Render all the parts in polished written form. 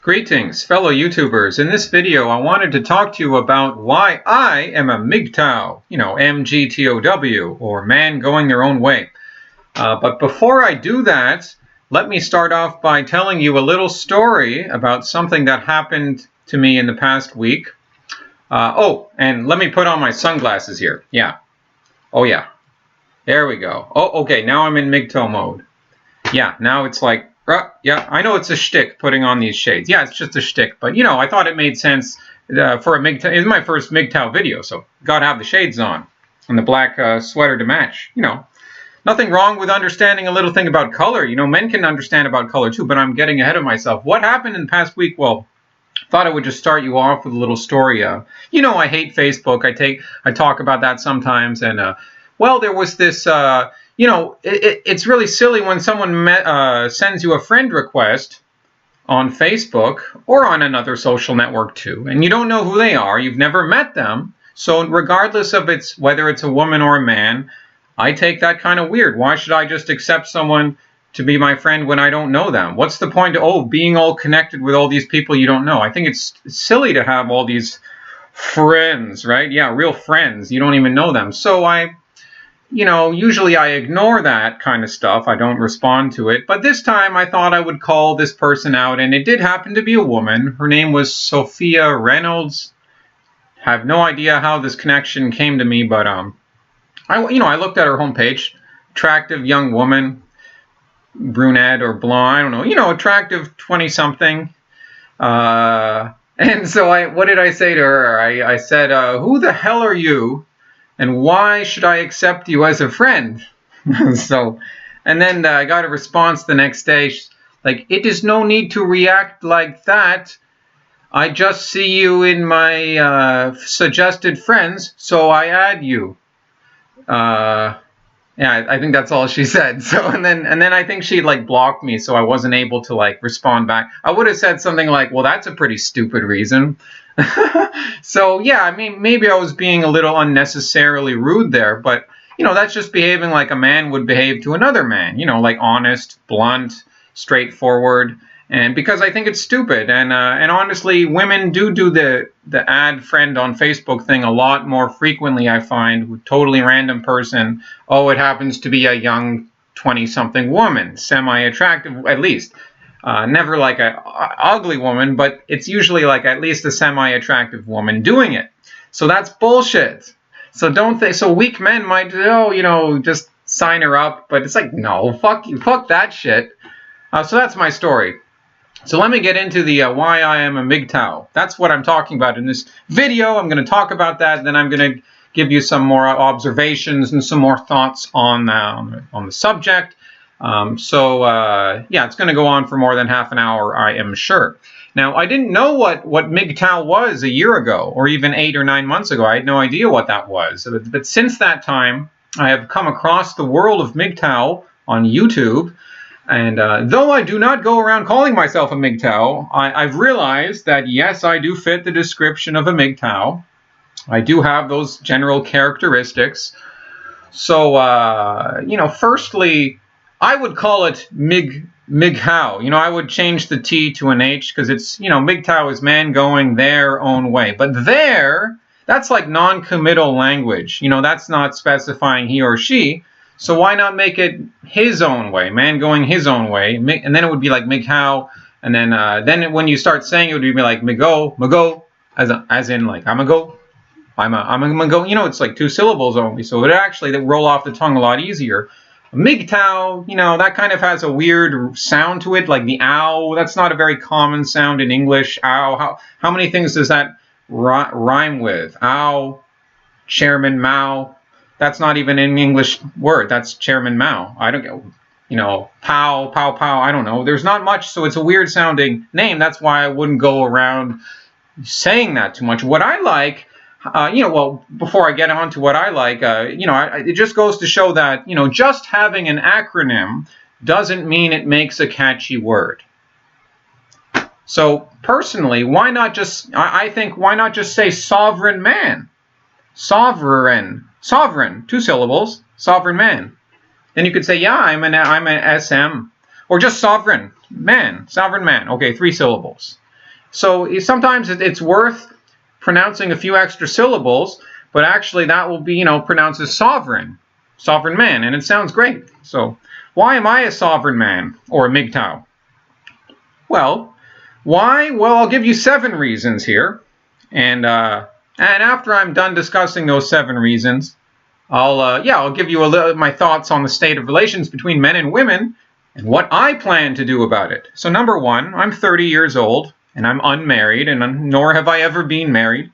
Greetings, fellow YouTubers. In this video, I wanted to talk to you about why I am a MGTOW, MGTOW, or man going their own way. But before I do that, let me start off by telling you a little story about something that happened to me in the past week. And let me put on my sunglasses here. Yeah. Oh, yeah. There we go. Oh, okay, now I'm in MGTOW mode. Yeah, now it's like, yeah, I know it's a shtick putting on these shades. Yeah, it's just a shtick, but I thought it made sense for a MGTOW. It's my first MGTOW video, so gotta have the shades on and the black sweater to match. Nothing wrong with understanding a little thing about color. Men can understand about color too, but I'm getting ahead of myself. What happened in the past week? Well, thought I would just start you off with a little story. I hate Facebook. I talk about that sometimes, and well, there was this. It's really silly when someone sends you a friend request on Facebook or on another social network too, and you don't know who they are. You've never met them. So regardless of whether it's a woman or a man, I take that kind of weird. Why should I just accept someone to be my friend when I don't know them? What's the point of being all connected with all these people you don't know? I think it's silly to have all these friends, right? Yeah, real friends. You don't even know them. So usually I ignore that kind of stuff. I don't respond to it. But this time I thought I would call this person out, and it did happen to be a woman. Her name was Sophia Reynolds. I have no idea how this connection came to me, but I looked at her homepage. Attractive young woman, brunette or blonde, I don't know, attractive 20-something. And so what did I say to her? I said, who the hell are you? And why should I accept you as a friend? And then I got a response the next day. She's like, it is no need to react like that. I just see you in my suggested friends, so I add you. Yeah, I think that's all she said. So and then I think she blocked me, so I wasn't able to respond back. I would have said something like, well, that's a pretty stupid reason. So yeah, I mean, maybe I was being a little unnecessarily rude there, but that's just behaving like a man would behave to another man, like honest, blunt, straightforward. And because I think it's stupid, and honestly, women do the add friend on Facebook thing a lot more frequently, I find, with totally random person. Oh, it happens to be a young 20-something woman, semi-attractive at least. Never like a ugly woman, but it's usually at least a semi-attractive woman doing it. So that's bullshit. So don't think. So weak men might, just sign her up, but it's like, no, fuck you, fuck that shit. So that's my story. So let me get into the why I am a MGTOW. That's what I'm talking about in this video. I'm going to talk about that, and then I'm going to give you some more observations and some more thoughts on the subject. Yeah, it's going to go on for more than half an hour, I am sure. Now, I didn't know what MGTOW was a year ago, or even 8 or 9 months ago. I had no idea what that was. But since that time, I have come across the world of MGTOW on YouTube. And though I do not go around calling myself a MGTOW, I've realized that, yes, I do fit the description of a MGTOW. I do have those general characteristics. So, firstly, I would call it MGTOW. I would change the T to an H because it's, MGTOW is man going their own way. But that's like non-committal language. That's not specifying he or she. So why not make it his own way, man going his own way, and then it would be like MGTOW, and then when you start saying it would be like MGO, as in like I'm a go, I'm a go. It's like 2 syllables only, so it actually roll off the tongue a lot easier. MGTOW, that kind of has a weird sound to it, like the ow. That's not a very common sound in English. Ow. How many things does that rhyme with? Ow, Chairman Mao. That's not even an English word. That's Chairman Mao. I don't know. Pow, pow, pow. I don't know. There's not much, so it's a weird sounding name. That's why I wouldn't go around saying that too much. What I like, well, before I get on to what I like, it just goes to show that, just having an acronym doesn't mean it makes a catchy word. So personally, why not just say sovereign man? Sovereign, 2 syllables, sovereign man. Then you could say, yeah, I'm an SM, or just sovereign man. Okay, 3 syllables. So sometimes it's worth pronouncing a few extra syllables, but actually that will be, pronounced as sovereign man, and it sounds great. So why am I a sovereign man or a MGTOW? Well, why? Well, I'll give you 7 reasons here, and after I'm done discussing those 7 reasons, I'll give you my thoughts on the state of relations between men and women and what I plan to do about it. So number 1, I'm 30 years old and I'm unmarried, and nor have I ever been married.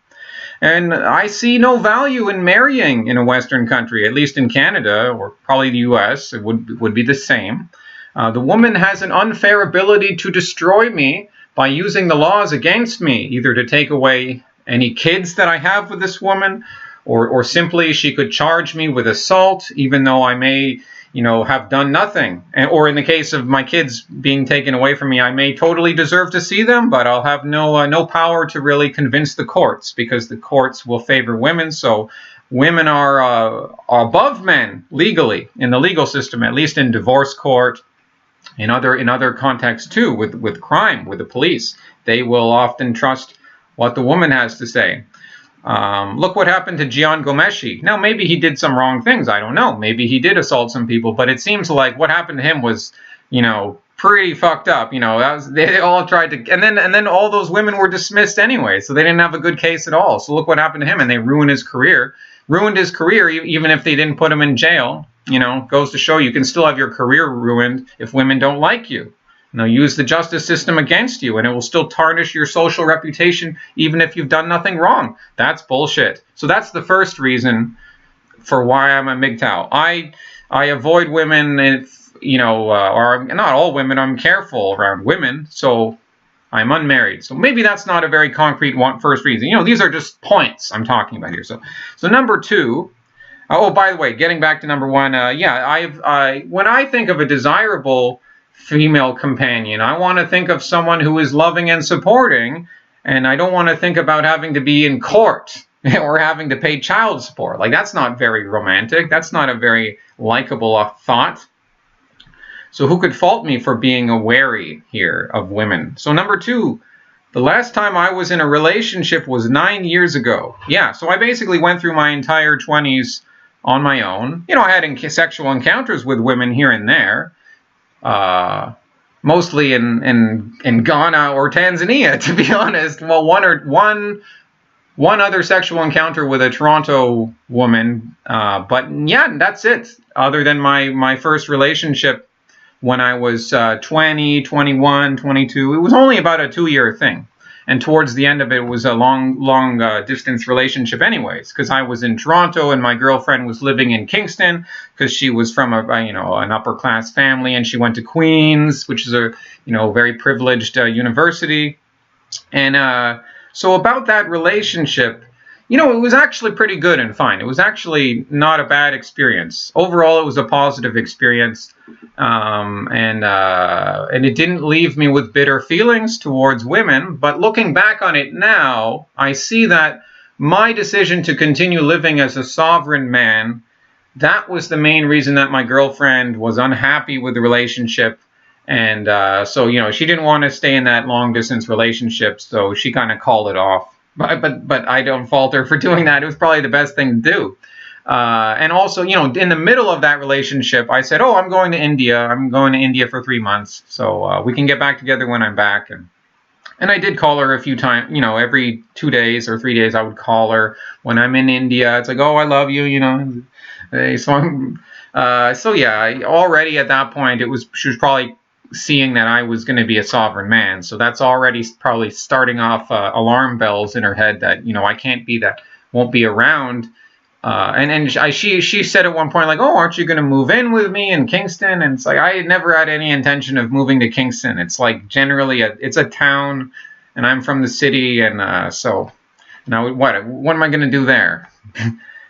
And I see no value in marrying in a Western country, at least in Canada, or probably the US, it would be the same. The woman has an unfair ability to destroy me by using the laws against me, either to take away any kids that I have with this woman, or simply she could charge me with assault, even though I may, have done nothing. Or in the case of my kids being taken away from me, I may totally deserve to see them, but I'll have no power to really convince the courts, because the courts will favor women. So women are above men legally in the legal system, at least in divorce court, in other contexts too, with crime, with the police. They will often trust what the woman has to say. Look what happened to Gian Gomeshi. Now, maybe he did some wrong things. I don't know. Maybe he did assault some people, but it seems like what happened to him was, pretty fucked up. They all tried to, and then all those women were dismissed anyway, so they didn't have a good case at all. So look what happened to him, and they ruined his career. Even if they didn't put him in jail. Goes to show you can still have your career ruined if women don't like you. And they'll use the justice system against you, and it will still tarnish your social reputation even if you've done nothing wrong. That's bullshit. So that's the first reason for why I'm a MGTOW. I avoid women, or not all women. I'm careful around women, so I'm unmarried. So maybe that's not a very concrete first reason. These are just points I'm talking about here. So number 2. Oh, by the way, getting back to number 1, when I think of a desirable female companion, I want to think of someone who is loving and supporting, and I don't want to think about having to be in court or having to pay child support. Like, that's not very romantic. That's not a very likable thought. So who could fault me for being wary here of women? So number 2, the last time I was in a relationship was 9 years ago. Yeah, so I basically went through my entire 20s on my own. I had sexual encounters with women here and there, mostly in Ghana or Tanzania, to be honest. Well, one other sexual encounter with a Toronto woman, but yeah, that's it. Other than my first relationship when I was 20, 21, 22, it was only about a 2-year thing. And towards the end of it was a long distance relationship anyways, because I was in Toronto and my girlfriend was living in Kingston because she was from an upper class family, and she went to Queen's, which is a very privileged university. And so about that relationship, it was actually pretty good and fine. It was actually not a bad experience. Overall, it was a positive experience. And it didn't leave me with bitter feelings towards women. But looking back on it now, I see that my decision to continue living as a sovereign man, that was the main reason that my girlfriend was unhappy with the relationship. And so she didn't want to stay in that long distance relationship, so she kind of called it off. But I don't fault her for doing that. It was probably the best thing to do. And also, in the middle of that relationship, I said, I'm going to India. I'm going to India for 3 months. So we can get back together when I'm back. And I did call her a few times, every 2 days or 3 days I would call her when I'm in India. It's like, I love you, So yeah, already at that point, she was probably seeing that I was going to be a sovereign man. So that's already probably starting off alarm bells in her head that, I can't be that, won't be around. She said at one point, like, aren't you going to move in with me in Kingston? And it's like, I never had any intention of moving to Kingston. It's like generally it's a town, and I'm from the city. And so now what am I going to do there?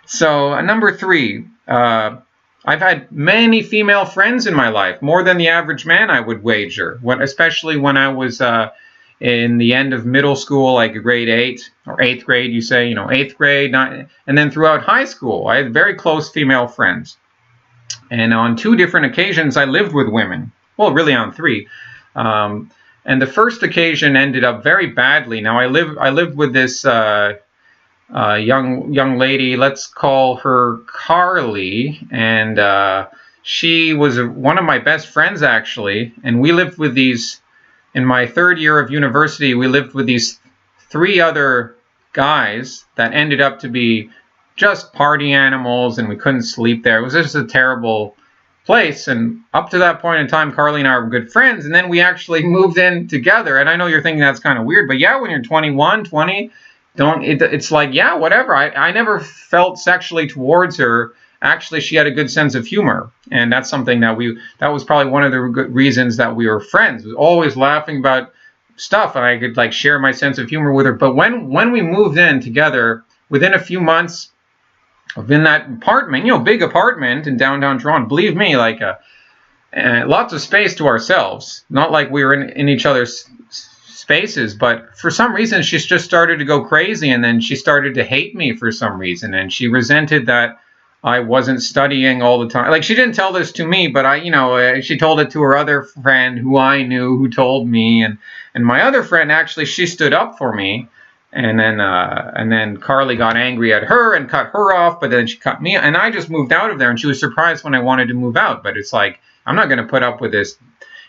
So number 3, I've had many female friends in my life, more than the average man, I would wager, especially when I was in the end of middle school, like grade 8 or 8th grade, you say, 8th grade, and then throughout high school, I had very close female friends. And on 2 different occasions, I lived with women. Well, really on 3. And And the first occasion ended up very badly. Now I lived with this young lady. Let's call her Carly, and she was one of my best friends actually. And we lived with these in my third year of university. We lived with these 3 other guys that ended up to be just party animals, and we couldn't sleep there. It was just a terrible place. And up to that point in time, Carly and I were good friends, and then we actually moved in together. And I know you're thinking that's kind of weird, but yeah, when you're 21, 20, it's like, yeah, whatever. I never felt sexually towards her. Actually, she had a good sense of humor, and that's something that was probably one of the good reasons that we were friends. We were always laughing about stuff, and I could like share my sense of humor with her. But when we moved in together, within a few months of in that apartment, big apartment in downtown Toronto, believe me, like lots of space to ourselves. Not like we were in each other's spaces, but for some reason she just started to go crazy, and then she started to hate me for some reason, and she resented that I wasn't studying all the time. Like, she didn't tell this to me, but she told it to her other friend who I knew, who told me, and my other friend, actually, she stood up for me, and then Carly got angry at her and cut her off, but then she cut me, and I just moved out of there, and she was surprised when I wanted to move out. But it's like, I'm not going to put up with this.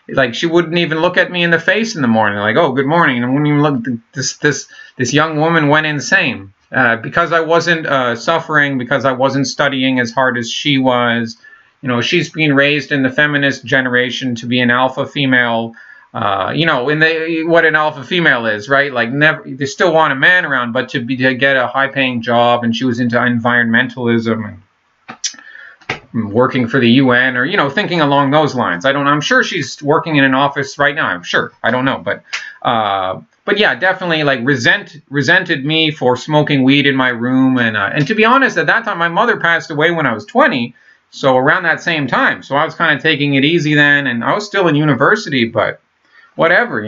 Like, she wouldn't even look at me in the face in the morning, like, oh, good morning, and I wouldn't even look. This young woman went insane. Because I wasn't suffering, because I wasn't studying as hard as she was. She's been raised in the feminist generation to be an alpha female. What an alpha female is, right? Like, never, they still want a man around, but to get a high-paying job, and she was into environmentalism and working for the UN, or thinking along those lines. I'm sure she's working in an office right now. I'm sure. I don't know, but yeah, definitely like resented me for smoking weed in my room, and to be honest, at that time my mother passed away when I was 20, so around that same time. So I was kind of taking it easy then, and I was still in university, but whatever,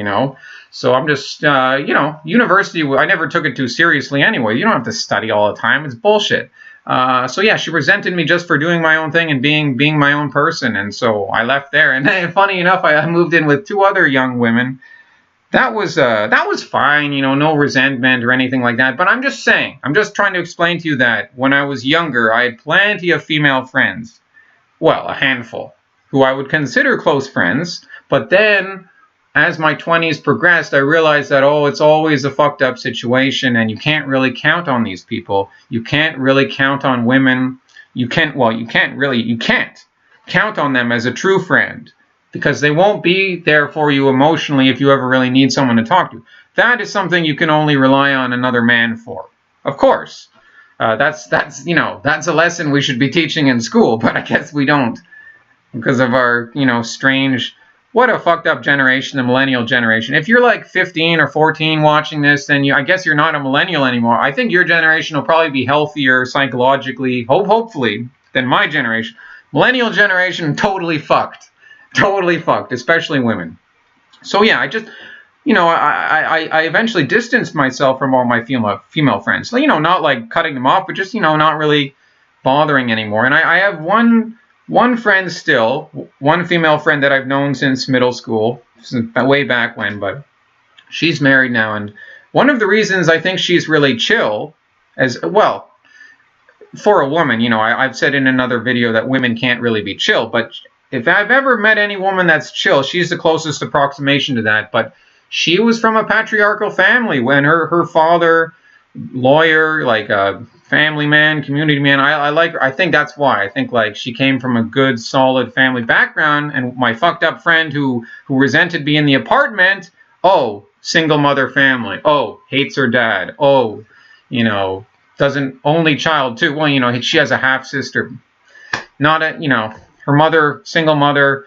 So I'm just university, I never took it too seriously anyway. You don't have to study all the time. It's bullshit. So yeah, she resented me just for doing my own thing and being my own person, and so I left there. And funny enough, I moved in with 2 other young women. That was fine, no resentment or anything like that. But I'm just saying, I'm just trying to explain to you that when I was younger, I had plenty of female friends. Well, a handful, who I would consider close friends. But then, as my 20s progressed, I realized that, it's always a fucked up situation, and you can't really count on these people. You can't really count on women. You can't count on them as a true friend, because they won't be there for you emotionally if you ever really need someone to talk to. That is something you can only rely on another man for. Of course, that's a lesson we should be teaching in school, but I guess we don't, because of our strange. What a fucked up generation, the millennial generation. If you're like 15 or 14 watching this, then I guess you're not a millennial anymore. I think your generation will probably be healthier psychologically, hopefully, than my generation. Millennial generation, totally fucked. Totally fucked, especially women. So yeah, I just, I eventually distanced myself from all my female friends. So, not like cutting them off, but just, not really bothering anymore. And I have one friend still, one female friend that I've known since middle school, since way back when, but she's married now. And one of the reasons I think she's really chill, as well, for a woman, I've said in another video that women can't really be chill, but if I've ever met any woman that's chill, she's the closest approximation to that. But she was from a patriarchal family. When her father, lawyer, like a family man, community man, I like her. I think that's why. I think like she came from a good, solid family background. And my fucked up friend who resented me in the apartment, single mother family. Hates her dad. Doesn't, only child too. Well, she has a half sister. Not a, her mother, single mother,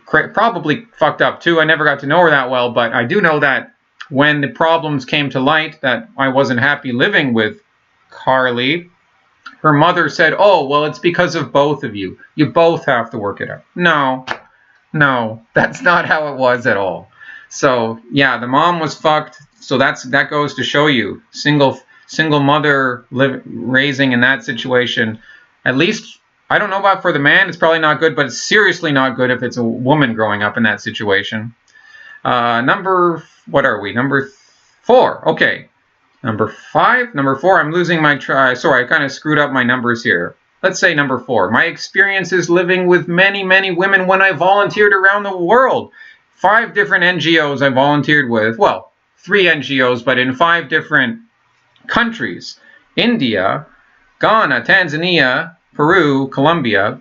probably fucked up too. I never got to know her that well, but I do know that when the problems came to light that I wasn't happy living with Carly, her mother said, it's because of both of you. You both have to work it out. No, that's not how it was at all. So yeah, the mom was fucked. So that goes to show you, single mother raising in that situation, at least. I don't know about for the man, it's probably not good, but it's seriously not good if it's a woman growing up in that situation. What are we? Number 4. Okay. Number 5, number 4. I'm losing my sorry, I kind of screwed up my numbers here. Let's say number 4. My experiences living with many, many women when I volunteered around the world. 5 different NGOs I volunteered with. Well, 3 NGOs, but in 5 different countries. India, Ghana, Tanzania, Peru, Colombia,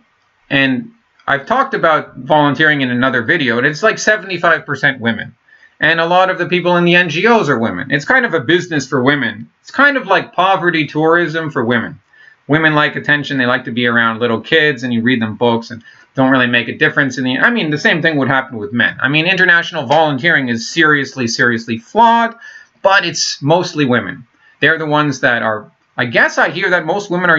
and I've talked about volunteering in another video, and it's like 75% women. And a lot of the people in the NGOs are women. It's kind of a business for women. It's kind of like poverty tourism for women. Women like attention. They like to be around little kids, and you read them books and don't really make a difference in the... I mean, the same thing would happen with men. I mean, international volunteering is seriously, seriously flawed, but it's mostly women. They're the ones that are... I guess I hear that most women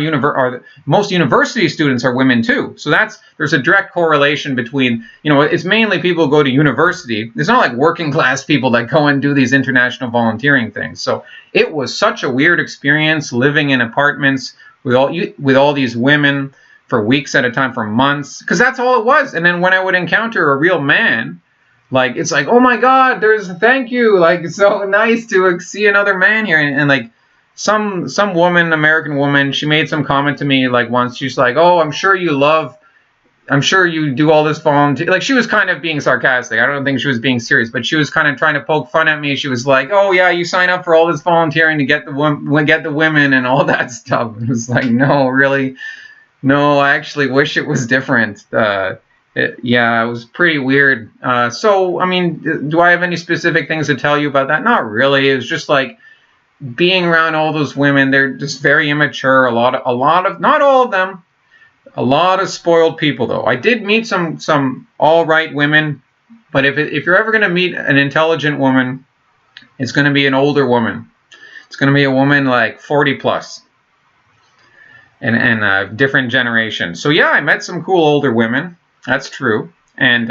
most university students are women too. So there's a direct correlation between, it's mainly people who go to university. It's not like working class people that go and do these international volunteering things. So it was such a weird experience living in apartments with all these women for weeks at a time, for months, because that's all it was. And then when I would encounter a real man, like, it's like, oh my God, thank you. Like, it's so nice to see another man here. And like, some woman, American woman, she made some comment to me like once. She's like, oh, I'm sure you do all this volunteer. Like, she was kind of being sarcastic. I don't think she was being serious, but she was kind of trying to poke fun at me. She was like, oh yeah, you sign up for all this volunteering to get the women and all that stuff. It was like, no, really, no, I actually wish it was different. It was pretty weird. So, I mean, do I have any specific things to tell you about that? Not really. It was just like, being around all those women, they're just very immature. A lot of, not all of them, a lot of spoiled people though. I did meet some all right women, but if you're ever going to meet an intelligent woman, it's going to be an older woman. It's going to be a woman like 40 plus, and a different generation. So yeah, I met some cool older women. That's true, and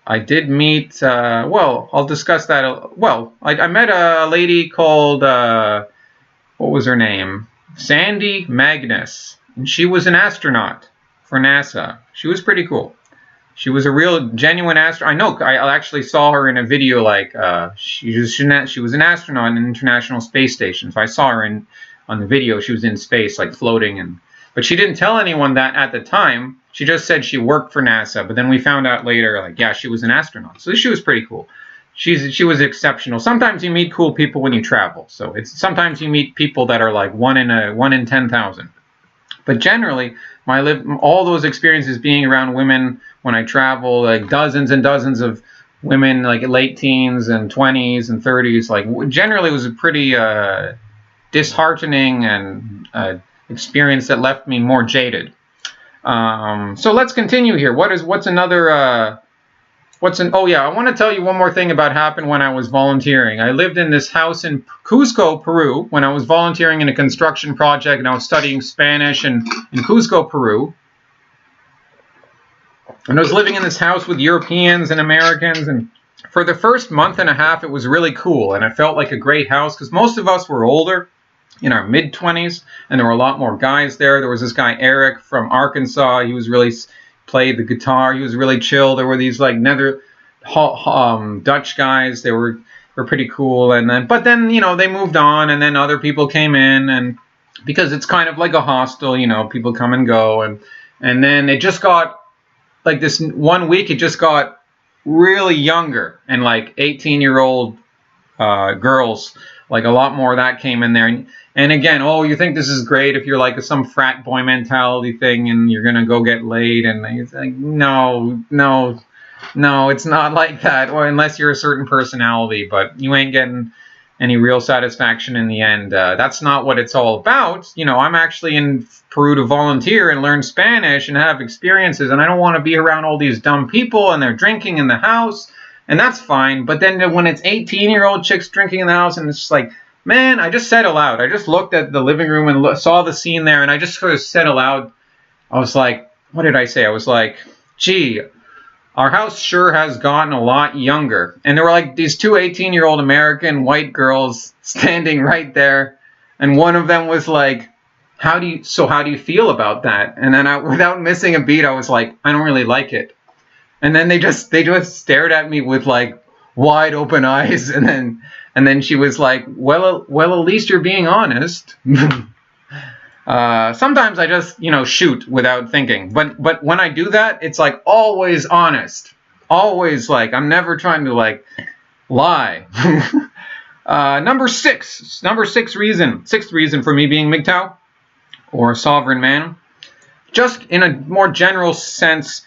I did meet, I'll discuss that. I met a lady called, what was her name? Sandy Magnus. And she was an astronaut for NASA. She was pretty cool. She was a real, genuine astronaut. I know, I actually saw her in a video, like, she was an astronaut in the International Space Station. So I saw her on the video. She was in space, like, floating. But she didn't tell anyone that at the time. She just said she worked for NASA, but then we found out later, like, yeah, she was an astronaut. So she was pretty cool. She was exceptional. Sometimes you meet cool people when you travel. So sometimes you meet people that are like one in 10,000. But generally, all those experiences being around women when I travel, like dozens and dozens of women, like late teens and 20s and 30s, like generally it was a pretty disheartening and experience that left me more jaded. So let's continue here. I want to tell you one more thing about happened when I was volunteering. I lived in this house in Cusco, Peru, when I was volunteering in a construction project, and I was studying Spanish in Cusco, Peru. And I was living in this house with Europeans and Americans, and for the first month and a half, it was really cool, and it felt like a great house, because most of us were older, in our mid-20s, and there were a lot more guys there. There was this guy, Eric, from Arkansas. He was really played the guitar. He was really chill. There were these, like, Dutch guys. They were pretty cool. But then, they moved on, and then other people came in, and because it's kind of like a hostel, people come and go, and then it just got, like, this 1 week, it just got really younger, and, like, 18-year-old girls, like, a lot more of that came in there. And again, you think this is great if you're like some frat boy mentality thing and you're going to go get laid. And it's like, no, it's not like that. Or unless you're a certain personality, but you ain't getting any real satisfaction in the end. That's not what it's all about. I'm actually in Peru to volunteer and learn Spanish and have experiences. And I don't want to be around all these dumb people and they're drinking in the house. And that's fine. But then when it's 18-year-old chicks drinking in the house and it's just like, man, I just said aloud. I just looked at the living room and saw the scene there, and I just sort of said aloud, I was like, what did I say? I was like, gee, our house sure has gotten a lot younger. And there were like these two 18-year-old American white girls standing right there, and one of them was like, how do you feel about that? And then without missing a beat, I was like, I don't really like it. And then they just stared at me with like, wide open eyes, and then she was like, well, at least you're being honest. Sometimes I just, shoot without thinking. But when I do that, it's like always honest. Always like, I'm never trying to like lie. Sixth reason for me being MGTOW or a sovereign man. Just in a more general sense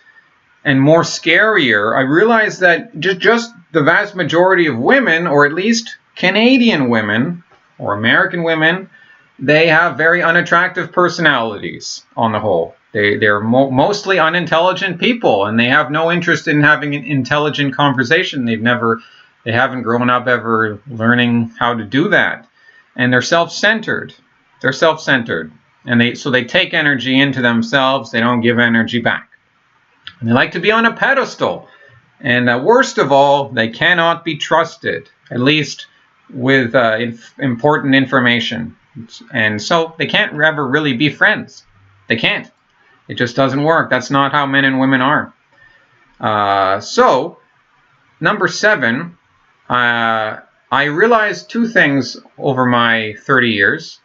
and more scarier, I realized that just the vast majority of women, or at least Canadian women or American women, they have very unattractive personalities on the whole. They're mostly unintelligent people, and they have no interest in having an intelligent conversation. They haven't grown up ever learning how to do that. And they're self-centered. And so they take energy into themselves. They don't give energy back. And they like to be on a pedestal. And worst of all, they cannot be trusted, at least with important information. And so they can't ever really be friends. They can't. It just doesn't work. That's not how men and women are. So, number 7, I realized 2 things over my 30 years.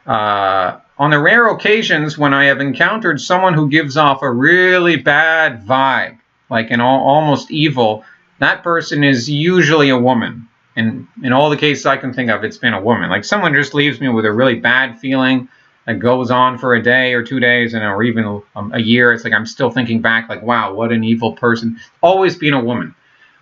On the rare occasions when I have encountered someone who gives off a really bad vibe, like almost evil, that person is usually a woman. And in all the cases I can think of, it's been a woman. Like someone just leaves me with a really bad feeling that goes on for a day or 2 days, or even a year. It's like I'm still thinking back, like, wow, what an evil person. Always been a woman.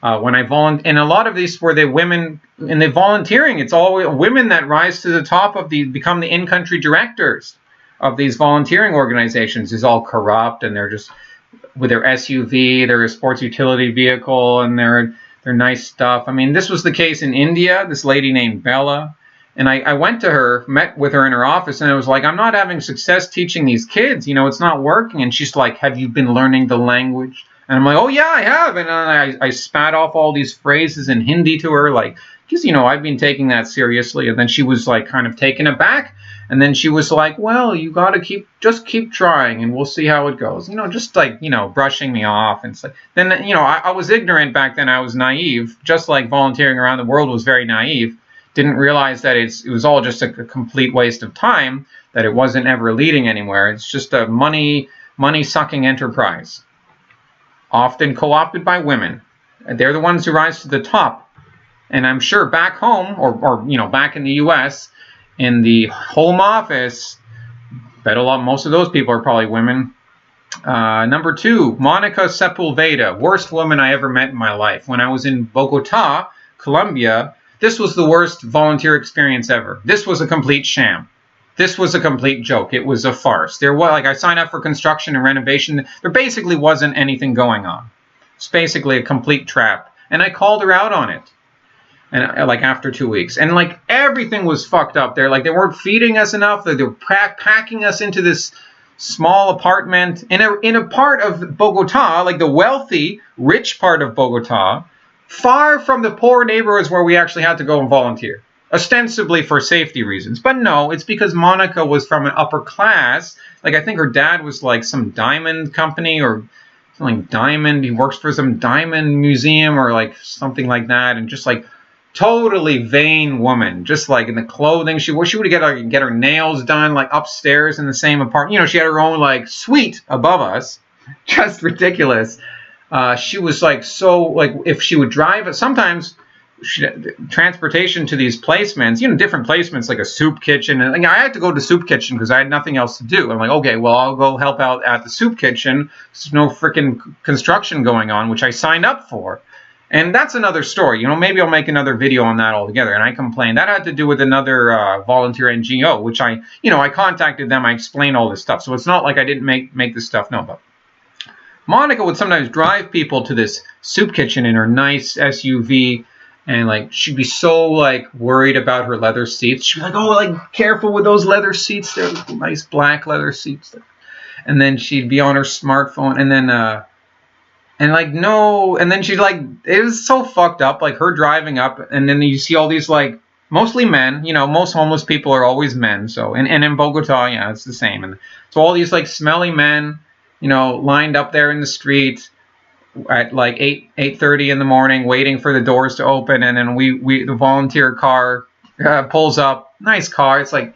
When I and a lot of these were the women in the volunteering. It's always women that rise to the top become the in-country directors of these volunteering organizations. Is all corrupt, and they're just with their SUV, their sports utility vehicle, and their nice stuff. I mean, this was the case in India. This lady named Bella, and I went to her, met with her in her office, and I was like, I'm not having success teaching these kids. It's not working. And she's like, have you been learning the language? And I'm like, oh, yeah, I have. And I spat off all these phrases in Hindi to her, like, because, I've been taking that seriously. And then she was, like, kind of taken aback. And then she was like, well, you got to keep trying, and we'll see how it goes. Just like, brushing me off. And so, then, I was ignorant back then. I was naive, just like volunteering around the world was very naive. Didn't realize that it was all just a complete waste of time, that it wasn't ever leading anywhere. It's just a money-sucking enterprise. Often co-opted by women. They're the ones who rise to the top. And I'm sure back home, or back in the U.S., in the home office, most of those people are probably women. Number 2, Monica Sepulveda, worst woman I ever met in my life. When I was in Bogota, Colombia, this was the worst volunteer experience ever. This was a complete sham. This was a complete joke. It was a farce. I signed up for construction and renovation. There basically wasn't anything going on. It's basically a complete trap. And I called her out on it. And after 2 weeks. And everything was fucked up there. They weren't feeding us enough. They were packing us into this small apartment in a part of Bogota, the wealthy, rich part of Bogota, far from the poor neighborhoods where we actually had to go and volunteer. Ostensibly for safety reasons. But no, it's because Monica was from an upper class. I think her dad was some diamond company or something diamond. He works for some diamond museum or something like that. And just totally vain woman. Just in the clothing. She would get her nails done upstairs in the same apartment. She had her own suite above us. Just ridiculous. She was if she would drive, sometimes transportation to these placements, different placements like a soup kitchen. And I had to go to soup kitchen because I had nothing else to do. I'm like, okay, well, I'll go help out at the soup kitchen. There's no freaking construction going on, which I signed up for. And that's another story. Maybe I'll make another video on that altogether. And I complained. That had to do with another volunteer NGO, which I contacted them. I explained all this stuff. So it's not like I didn't make this stuff. No, but Monica would sometimes drive people to this soup kitchen in her nice SUV. And she'd be so worried about her leather seats. She'd be like, oh, careful with those leather seats. They're nice black leather seats. And then she'd be on her smartphone. And then no. And then she'd it was so fucked up. Her driving up. And then you see all these mostly men. Most homeless people are always men. So and in Bogota, yeah, it's the same. And so all these smelly men, lined up there in the street. at like 8:30 in the morning, waiting for the doors to open, and then the volunteer car pulls up. Nice car. It's like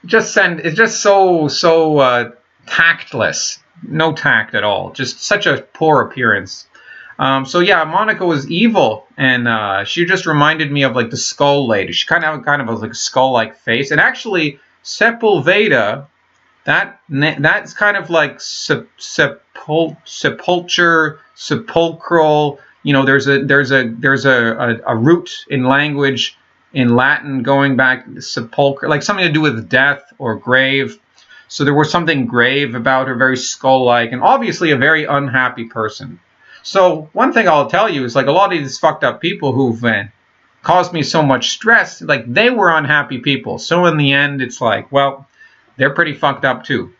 it's just so tactless. No tact at all. Just such a poor appearance. So yeah, Monica was evil, and she just reminded me of like the skull lady. She kind of was like a skull-like face, and actually Sepulveda, that's kind of like sepulchral. You know, there's a root in language in Latin going back sepulchre, like something to do with death or grave. So there was something grave about her, very skull-like, and obviously a very unhappy person. So one thing I'll tell you is like a lot of these fucked up people who've caused me so much stress, like they were unhappy people. So in the end, it's like, well, they're pretty fucked up too.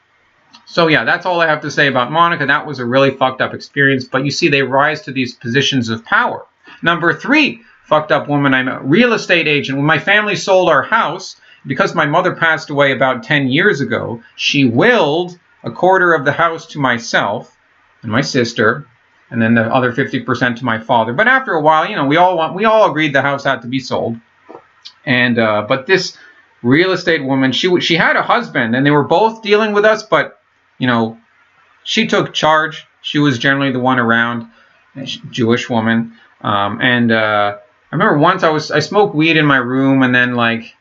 So yeah, that's all I have to say about Monica. That was a really fucked up experience. But you see, they rise to these positions of power. Number 3, fucked up woman. I'm a real estate agent. When my family sold our house, because my mother passed away about 10 years ago, she willed a quarter of the house to myself and my sister, and then the other 50% to my father. But after a while, you know, we all agreed the house had to be sold. And but this real estate woman, she had a husband, and they were both dealing with us, but you know, she took charge. She was generally the one around, Jewish woman. I remember once I smoked weed in my room, and then like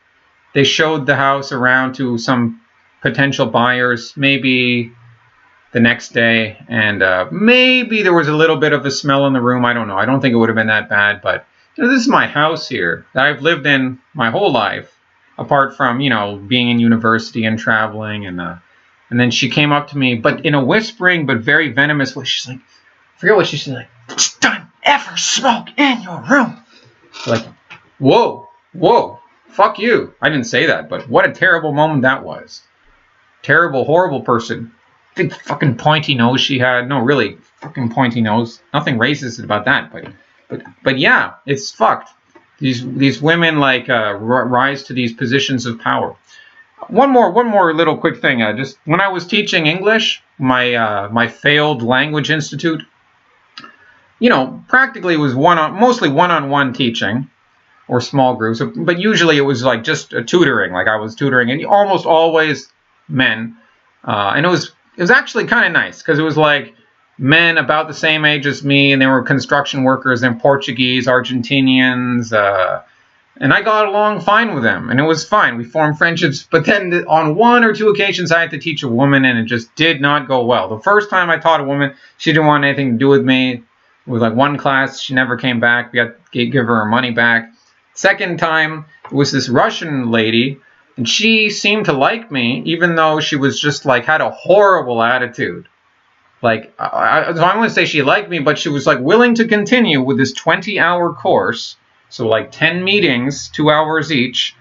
they showed the house around to some potential buyers, maybe the next day, and maybe there was a little bit of a smell in the room. I don't know. I don't think it would have been that bad, but you know, this is my house here that I've lived in my whole life, apart from, you know, being in university and traveling, and then she came up to me, but in a whispering but very venomous voice. She's like, I forget what she said, like, "Don't ever smoke in your room." Like, whoa, fuck you. I didn't say that, but what a terrible moment that was. Terrible, horrible person. Big fucking pointy nose she had. No, really, fucking pointy nose. Nothing racist about that, but yeah, it's fucked. These women like rise to these positions of power. One more little quick thing. Just when I was teaching English, my failed language institute, you know, practically it was mostly one-on-one teaching or small groups, but usually it was like just a tutoring. Like I was tutoring, and almost always men, and it was actually kind of nice because it was like men about the same age as me, and they were construction workers and Portuguese, Argentinians, and I got along fine with them, and it was fine. We formed friendships, but then on 1 or 2 occasions I had to teach a woman, and it just did not go well. The first time I taught a woman, she didn't want anything to do with me. It was like one class, she never came back. We had to give her money back. Second time, it was this Russian lady, and she seemed to like me, even though she was just like, had a horrible attitude. Like, I wouldn't say she liked me, but she was like willing to continue with this 20-hour course. So like 10 meetings, 2 hours each,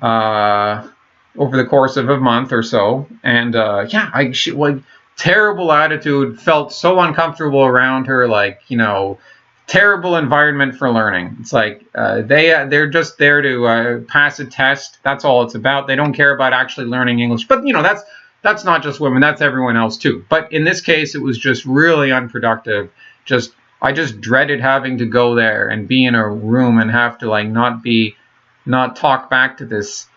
over the course of a month or so. And yeah, she like terrible attitude, felt so uncomfortable around her, like, you know, terrible environment for learning. It's like they're just there to pass a test. That's all it's about. They don't care about actually learning English. But you know, that's not just women. That's everyone else too. But in this case, it was just really unproductive. I just dreaded having to go there and be in a room and have to like not talk back to this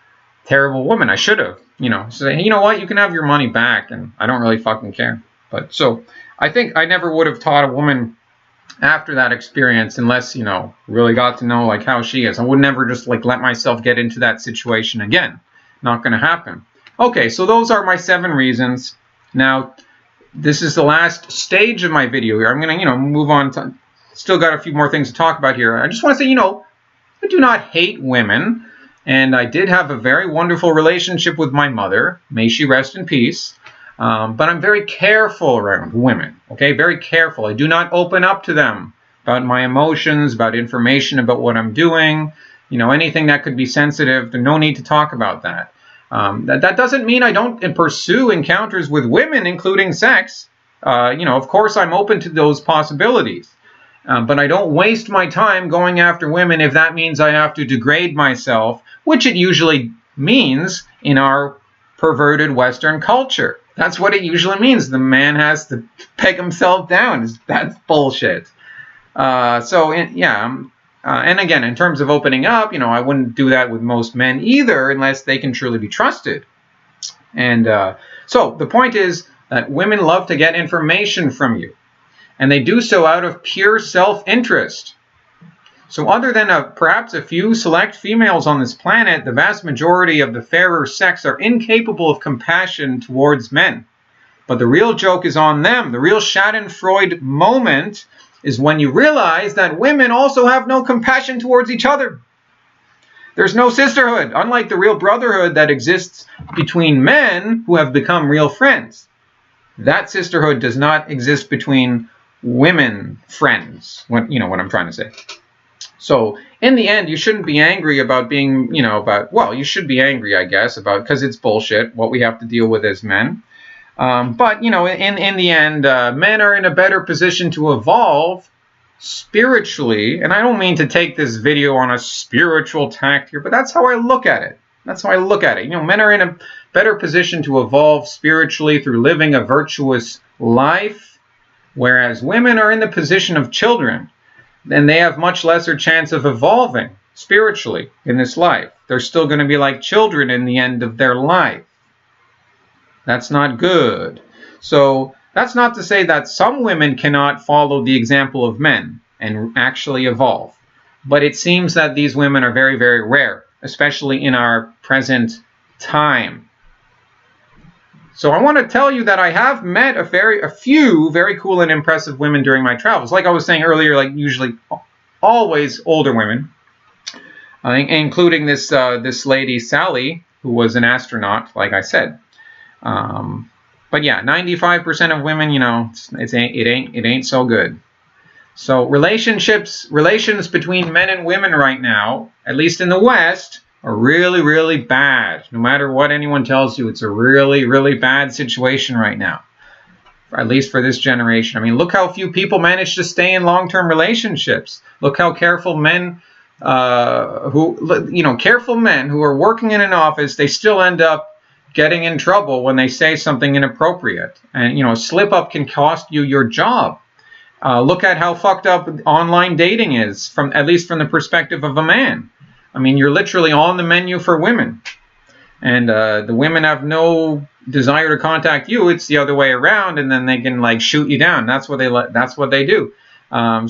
terrible woman. I should have, you know, say, hey, you know what, you can have your money back, and I don't really fucking care. But so I think I never would have taught a woman after that experience unless, you know, really got to know like how she is. I would never just like let myself get into that situation again. Not going to happen. Okay, so those are my 7 reasons. Now, this is the last stage of my video here. I'm going to, you know, move on to, still got a few more things to talk about here. I just want to say, you know, I do not hate women, and I did have a very wonderful relationship with my mother. May she rest in peace. But I'm very careful around women, okay? Very careful. I do not open up to them about my emotions, about information, about what I'm doing. You know, anything that could be sensitive, there's no need to talk about that. That doesn't mean I don't pursue encounters with women, including sex. You know, of course, I'm open to those possibilities. But I don't waste my time going after women if that means I have to degrade myself, which it usually means in our perverted Western culture. That's what it usually means. The man has to peg himself down. That's bullshit. And again, in terms of opening up, I wouldn't do that with most men either unless they can truly be trusted. And so the point is that women love to get information from you, and they do so out of pure self-interest. So other than perhaps a few select females on this planet, the vast majority of the fairer sex are incapable of compassion towards men. But the real joke is on them. The real Schadenfreude moment is when you realize that women also have no compassion towards each other. There's no sisterhood, unlike the real brotherhood that exists between men who have become real friends. That sisterhood does not exist between women friends, what I'm trying to say. So in the end, you shouldn't be angry about being, you should be angry, I guess, because it's bullshit, what we have to deal with as men. But in the end, men are in a better position to evolve spiritually. And I don't mean to take this video on a spiritual tact here, but that's how I look at it. Men are in a better position to evolve spiritually through living a virtuous life, whereas women are in the position of children. Then they have much lesser chance of evolving spiritually in this life. They're still going to be like children in the end of their life. That's not good. So that's not to say that some women cannot follow the example of men and actually evolve. But it seems that these women are very, very rare, especially in our present time. So I want to tell you that I have met a few very cool and impressive women during my travels. Like I was saying earlier, like usually always older women, including this lady, Sally, who was an astronaut, like I said. But yeah, 95% of women, it ain't so good. So relations between men and women right now, at least in the West, are really, really bad. No matter what anyone tells you, it's a really, really bad situation right now. At least for this generation. I mean, look how few people manage to stay in long-term relationships. Look how careful men who are working in an office, they still end up getting in trouble when they say something inappropriate. And, a slip-up can cost you your job. Look at how fucked up online dating is, at least from the perspective of a man. I mean, you're literally on the menu for women. And the women have no desire to contact you. It's the other way around, and then they can, shoot you down. That's what they do. I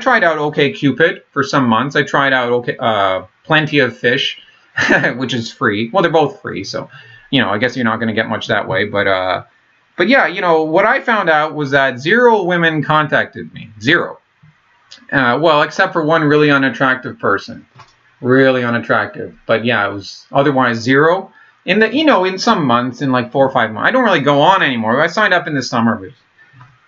tried out OkCupid for some months. I tried out Plenty of Fish, which is free. Well, they're both free, so, I guess you're not going to get much that way. But what I found out was that 0 women contacted me. 0. Except for one really unattractive person. Really unattractive. But yeah, it was otherwise 0. In some months, in 4 or 5 months. I don't really go on anymore. I signed up in the summer. But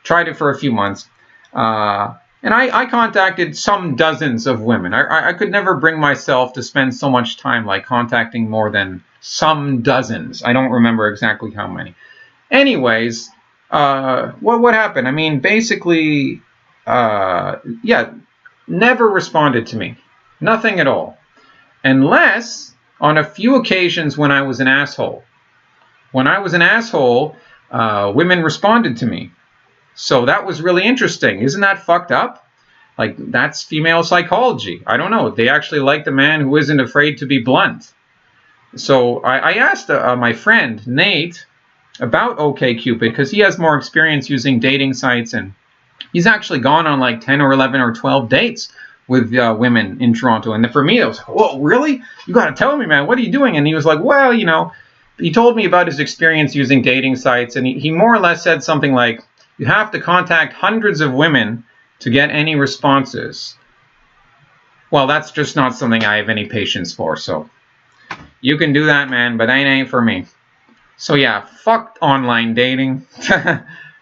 tried it for a few months. And I contacted some dozens of women. I could never bring myself to spend so much time contacting more than some dozens. I don't remember exactly how many. Anyways, what happened? I mean, basically, never responded to me. Nothing at all. Unless on a few occasions when I was an asshole. When I was an asshole, women responded to me. So that was really interesting. Isn't that fucked up? That's female psychology. I don't know. They actually like the man who isn't afraid to be blunt. So I asked my friend, Nate, about OkCupid because he has more experience using dating sites, and he's actually gone on 10 or 11 or 12 dates with women in Toronto. And for me, I was like, whoa, really? You got to tell me, man, what are you doing? And he was like, well, he told me about his experience using dating sites, and he more or less said something like, you have to contact hundreds of women to get any responses. Well, that's just not something I have any patience for, so you can do that, man, but that ain't for me. So yeah, fuck online dating.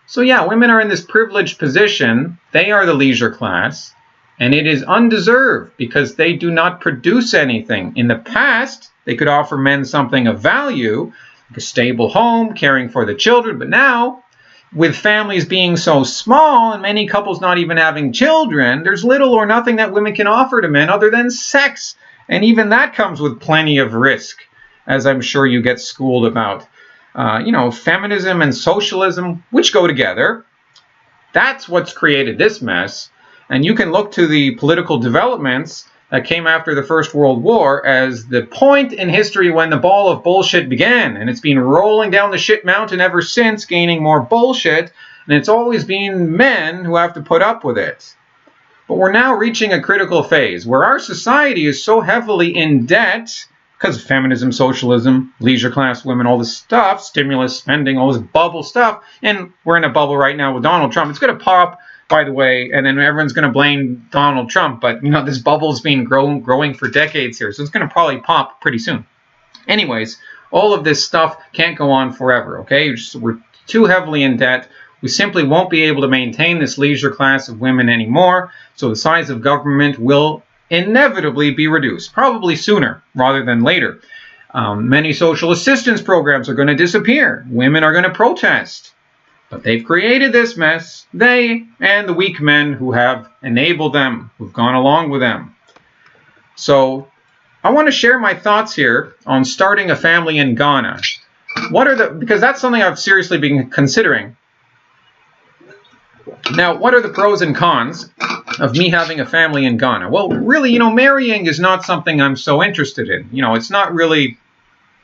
So yeah, women are in this privileged position. They are the leisure class, and it is undeserved because they do not produce anything. In the past, they could offer men something of value, like a stable home, caring for the children, but now, with families being so small and many couples not even having children, there's little or nothing that women can offer to men other than sex. And even that comes with plenty of risk, as I'm sure you get schooled about. feminism and socialism, which go together. That's what's created this mess. And you can look to the political developments that came after the First World War as the point in history when the ball of bullshit began. And it's been rolling down the shit mountain ever since, gaining more bullshit. And it's always been men who have to put up with it. But we're now reaching a critical phase where our society is so heavily in debt because of feminism, socialism, leisure class women, all this stuff, stimulus spending, all this bubble stuff. And we're in a bubble right now with Donald Trump. It's going to pop, by the way, and then everyone's going to blame Donald Trump. But, this bubble's been growing for decades here. So it's going to probably pop pretty soon. Anyways, all of this stuff can't go on forever, okay? We're too heavily in debt. We simply won't be able to maintain this leisure class of women anymore. So the size of government will inevitably be reduced, probably sooner rather than later. Many social assistance programs are going to disappear. Women are going to protest. But they've created this mess, they and the weak men who have enabled them, who've gone along with them. So I want to share my thoughts here on starting a family in Ghana. Because that's something I've seriously been considering. Now, what are the pros and cons of me having a family in Ghana? Well, really, marrying is not something I'm so interested in. It's not really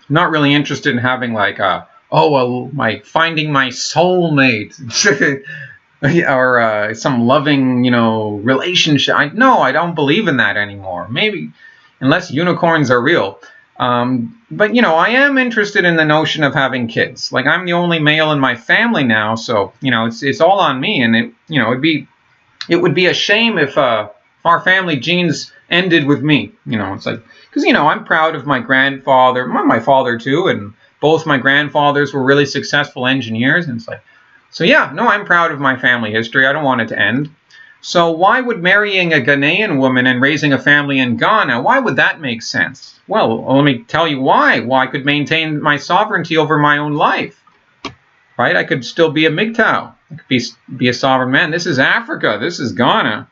interested in having finding my soulmate or some loving, relationship. I don't believe in that anymore. Maybe unless unicorns are real. But I am interested in the notion of having kids. Like, I'm the only male in my family now, so it's all on me. And it would be a shame if our family genes ended with me. It's like, because I'm proud of my grandfather, my father too, and both my grandfathers were really successful engineers. And it's like, so yeah, no, I'm proud of my family history. I don't want it to end. So why would marrying a Ghanaian woman and raising a family in Ghana, why would that make sense? Well, let me tell you why. Well, I could maintain my sovereignty over my own life, right? I could still be a MGTOW. I could be a sovereign man. This is Africa. This is Ghana.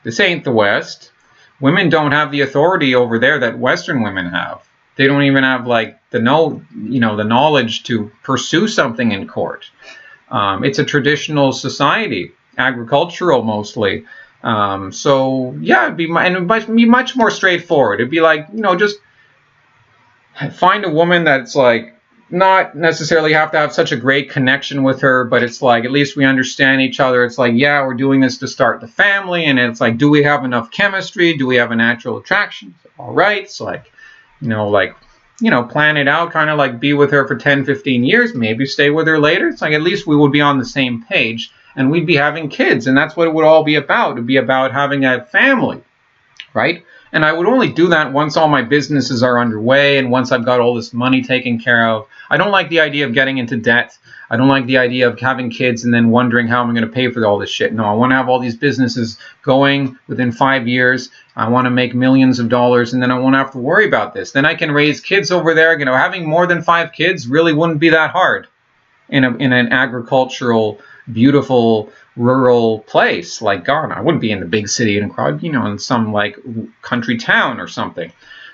This ain't the West. Women don't have the authority over there that Western women have. They don't even have the knowledge to pursue something in court. It's a traditional society. Agricultural mostly. So yeah, it'd be much more straightforward. It'd be just find a woman that's not necessarily have to have such a great connection with her, but it's at least we understand each other. It's yeah, we're doing this to start the family, and it's do we have enough chemistry? Do we have a natural attraction? All right. It's plan it out, kind of be with her for 10, 15 years, maybe stay with her later. It's at least we would be on the same page. And we'd be having kids, and that's what it would all be about. It'd be about having a family, right? And I would only do that once all my businesses are underway and once I've got all this money taken care of. I don't like the idea of getting into debt. I don't like the idea of having kids and then wondering how I'm going to pay for all this shit. No, I want to have all these businesses going within 5 years. I want to make millions of dollars, and then I won't have to worry about this. Then I can raise kids over there. Having more than 5 kids really wouldn't be that hard in an agricultural, beautiful rural place like Ghana. I wouldn't be in the big city and crowd, in some country town or something.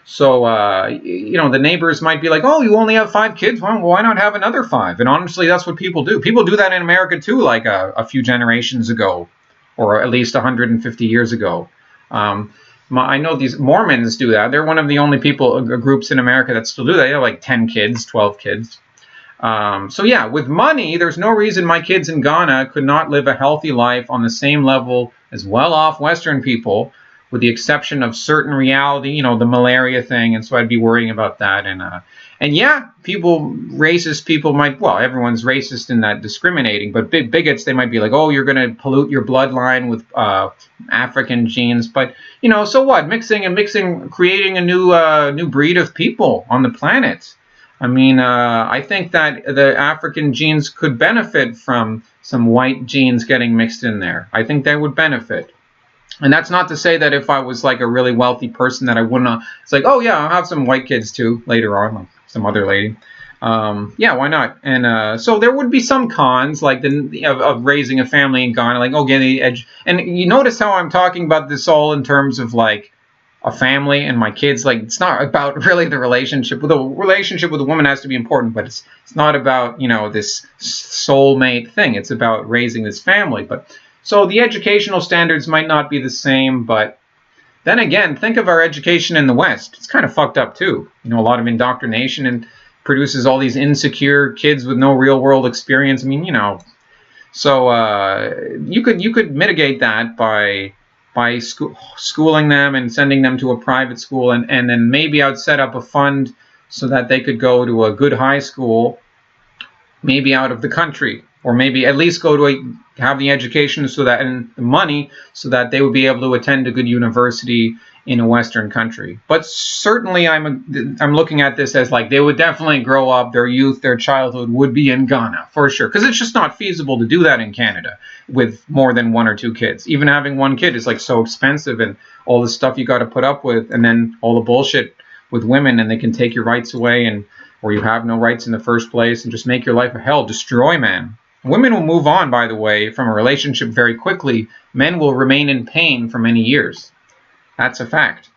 So, the neighbors might be like, oh, you only have 5 kids? Well, why not have another 5? And honestly, that's what people do. People do that in America too, a few generations ago, or at least 150 years ago. I know these Mormons do that. They're one of the only groups in America that still do that. They have 10 kids, 12 kids. So yeah, with money, there's no reason my kids in Ghana could not live a healthy life on the same level as well-off Western people, with the exception of certain reality, the malaria thing, and so I'd be worrying about that. And yeah, racist people might, well, everyone's racist in that discriminating, but bigots, they might be like, oh, you're going to pollute your bloodline with African genes, but so what? Mixing, creating a new breed of people on the planet. I mean, I think that the African genes could benefit from some white genes getting mixed in there. I think they would benefit. And that's not to say that if I was a really wealthy person that I wouldn't. It's oh yeah, I'll have some white kids too later on, some other lady. Yeah, why not? And so there would be some cons, of raising a family in Ghana, getting the edge. And you notice how I'm talking about this all in terms of a family and my kids. Like, it's not about really the relationship. The relationship with a woman has to be important, but it's not about, you know, this soulmate thing. It's about raising this family. But so the educational standards might not be the same, but then again, think of our education in the West. It's kind of fucked up too. You know, a lot of indoctrination and produces all these insecure kids with no real world experience. I mean, you know, so you could mitigate that by schooling them and sending them to a private school, and then maybe I'd set up a fund so that they could go to a good high school, maybe out of the country, or maybe at least go to have the education so that, and the money so that they would be able to attend a good university in a Western country. But certainly I'm looking at this as like they would definitely grow up, their youth, their childhood would be in Ghana for sure, because it's just not feasible to do that in Canada with more than 1 or 2 kids. Even having 1 kid is like so expensive, and all the stuff you got to put up with, and then all the bullshit with women, and they can take your rights away, and or you have no rights in the first place, and just make your life a hell, destroy man. Women will move on, by the way, from a relationship very quickly. Men will remain in pain for many years. That's a fact.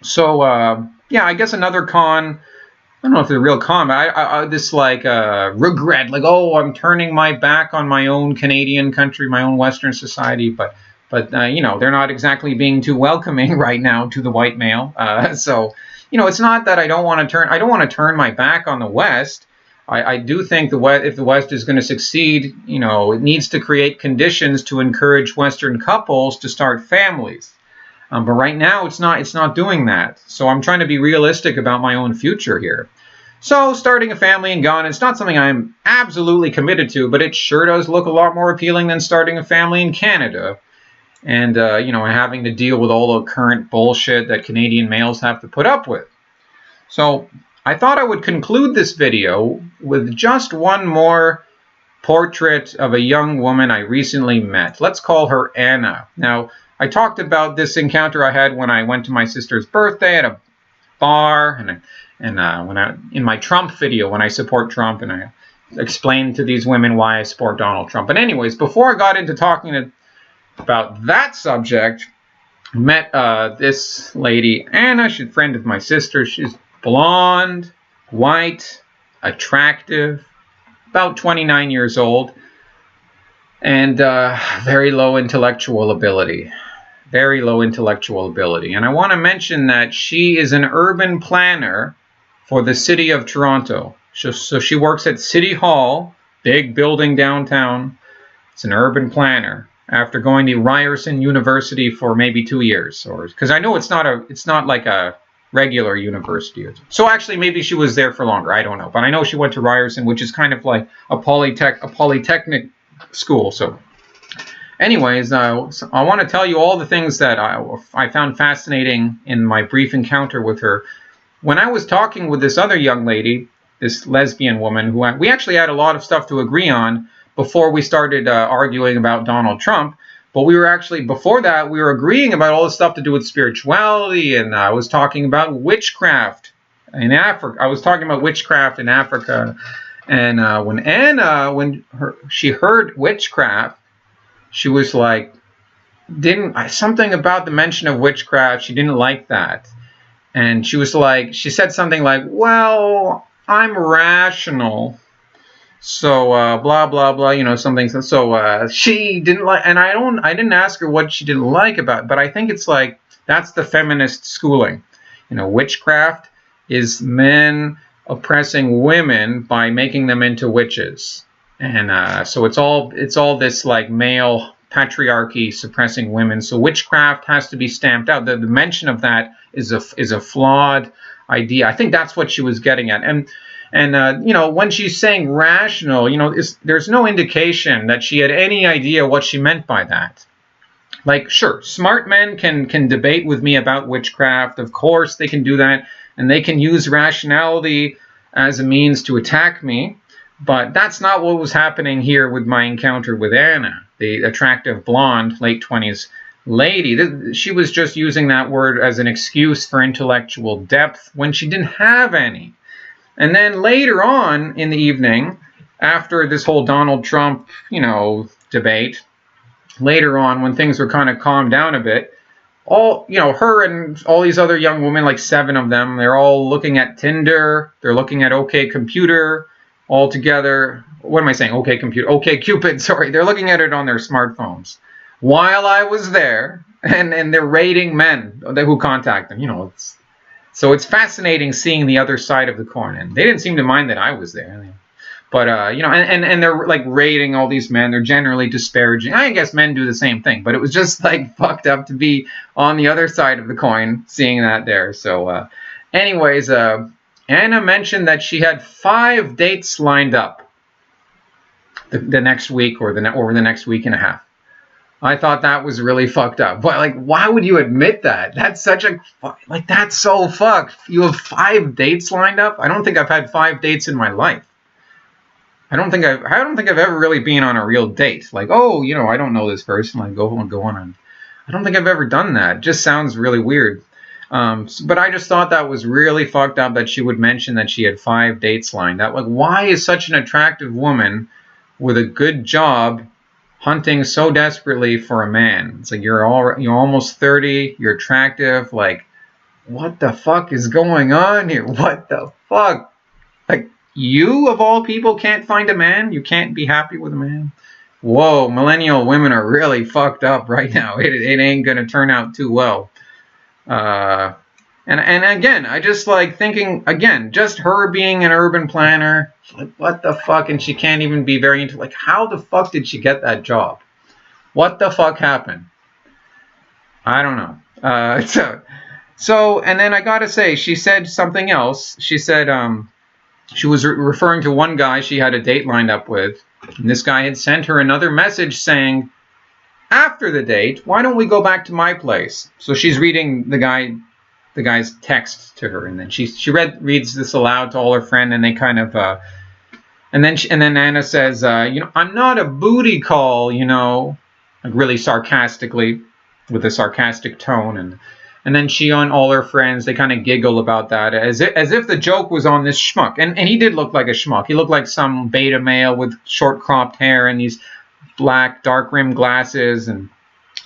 So, yeah, I guess another con, I don't know if it's a real con, but this like regret, like, oh, I'm turning my back on my own Canadian country, my own Western society, but you know, they're not exactly being too welcoming right now to the white male. So, you know, it's not that I don't want to turn my back on the West. I do think if the West is going to succeed, you know, it needs to create conditions to encourage Western couples to start families. But right now, it's not doing that. So I'm trying to be realistic about my own future here. So starting a family in Ghana, it's not something I'm absolutely committed to, but it sure does look a lot more appealing than starting a family in Canada. And, you know, having to deal with all the current bullshit that Canadian males have to put up with. So I thought I would conclude this video with just one more portrait of a young woman I recently met. Let's call her Anna. Now, I talked about this encounter I had when I went to my sister's birthday at a bar, and when in my Trump video when I support Trump, and I explained to these women why I support Donald Trump. But anyways, before I got into talking about that subject, I met this lady, Anna. She's a friend of my sister. She's blonde, white, attractive, about 29 years old, and very low intellectual ability. Very low intellectual ability. And I want to mention that she is an urban planner for the city of Toronto. So she works at City Hall, big building downtown. It's an urban planner after going to Ryerson University for maybe 2 years, or because I know it's not like a regular university. So actually maybe she was there for longer. I don't know. But I know she went to Ryerson, which is kind of like a polytechnic school. So anyways, I want to tell you all the things that I found fascinating in my brief encounter with her. When I was talking with this other young lady, this lesbian woman, who we actually had a lot of stuff to agree on before we started arguing about Donald Trump. But we were actually, before that, we were agreeing about all the stuff to do with spirituality, and I was talking about witchcraft in Africa. I was talking about witchcraft in Africa, and when Anna, she heard witchcraft, she was like, something about the mention of witchcraft, she didn't like that. And she was like, she said something like, well, I'm rational. So, blah, blah, blah, you know, something. So, she didn't like, and I didn't ask her what she didn't like about it, but I think it's like, that's the feminist schooling. You know, witchcraft is men oppressing women by making them into witches. And so it's all this like male patriarchy suppressing women. So witchcraft has to be stamped out. The mention of that is a flawed idea. I think that's what she was getting at. And you know, when she's saying rational, you know, there's no indication that she had any idea what she meant by that. Like, sure, smart men can debate with me about witchcraft. Of course, they can do that, and they can use rationality as a means to attack me. But that's not what was happening here with my encounter with Anna, the attractive blonde, late 20s lady. She was just using that word as an excuse for intellectual depth when she didn't have any. And then later on in the evening, after this whole Donald Trump, you know, debate, later on when things were kind of calmed down a bit, all, her and all these other young women, like 7 of them, they're all looking at Tinder. They're looking at OK Computer all together. What am I saying? OK Computer, OK Cupid. Sorry, they're looking at it on their smartphones while I was there, and they're rating men who contact them. So it's fascinating seeing the other side of the coin, and they didn't seem to mind that I was there. But and they're like rating all these men. They're generally disparaging. I guess men do the same thing, but it was just like fucked up to be on the other side of the coin, seeing that there. So, anyways, Anna mentioned that she had 5 dates lined up the next week or over the next week and a half. I thought that was really fucked up. But like, why would you admit that? That's that's so fucked. You have 5 dates lined up? I don't think I've had 5 dates in my life. I don't think I've ever really been on a real date. Like, oh, I don't know this person. Like, go on. I don't think I've ever done that. It just sounds really weird. But I just thought that was really fucked up that she would mention that she had 5 dates lined up. Like, why is such an attractive woman with a good job hunting so desperately for a man? It's like you're almost 30, you're attractive. Like, what the fuck is going on here? What the fuck? Like, you of all people can't find a man? You can't be happy with a man? Whoa, millennial women are really fucked up right now. It ain't gonna turn out too well. And again, I just like thinking, again, just her being an urban planner, like, what the fuck? And she can't even be very into, like, how the fuck did she get that job? What the fuck happened? I don't know. So, and then I gotta say, she said something else. She said, she was referring to one guy she had a date lined up with. And this guy had sent her another message saying, after the date, why don't we go back to my place? So she's reading the guy's text to her, and then she reads this aloud to all her friends, and they kind of and then Anna says, I'm not a booty call, like really sarcastically, with a sarcastic tone, and then she and all her friends, they kind of giggle about that as if the joke was on this schmuck, and he did look like a schmuck. He looked like some beta male with short cropped hair and these black dark rimmed glasses, and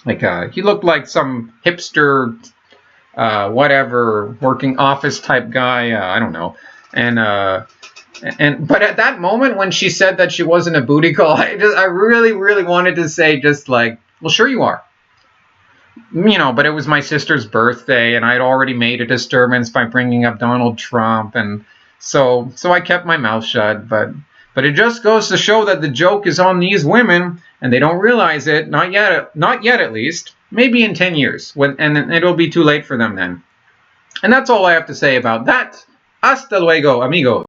like he looked like some hipster whatever working office type guy. I don't know. But at that moment when she said that she wasn't a booty call, I really wanted to say just like, well, sure you are. But it was my sister's birthday, and I'd already made a disturbance by bringing up Donald Trump, and so I kept my mouth shut. But it just goes to show that the joke is on these women, and they don't realize it. Not yet at least. Maybe in 10 years, and it'll be too late for them then. And that's all I have to say about that. Hasta luego, amigos.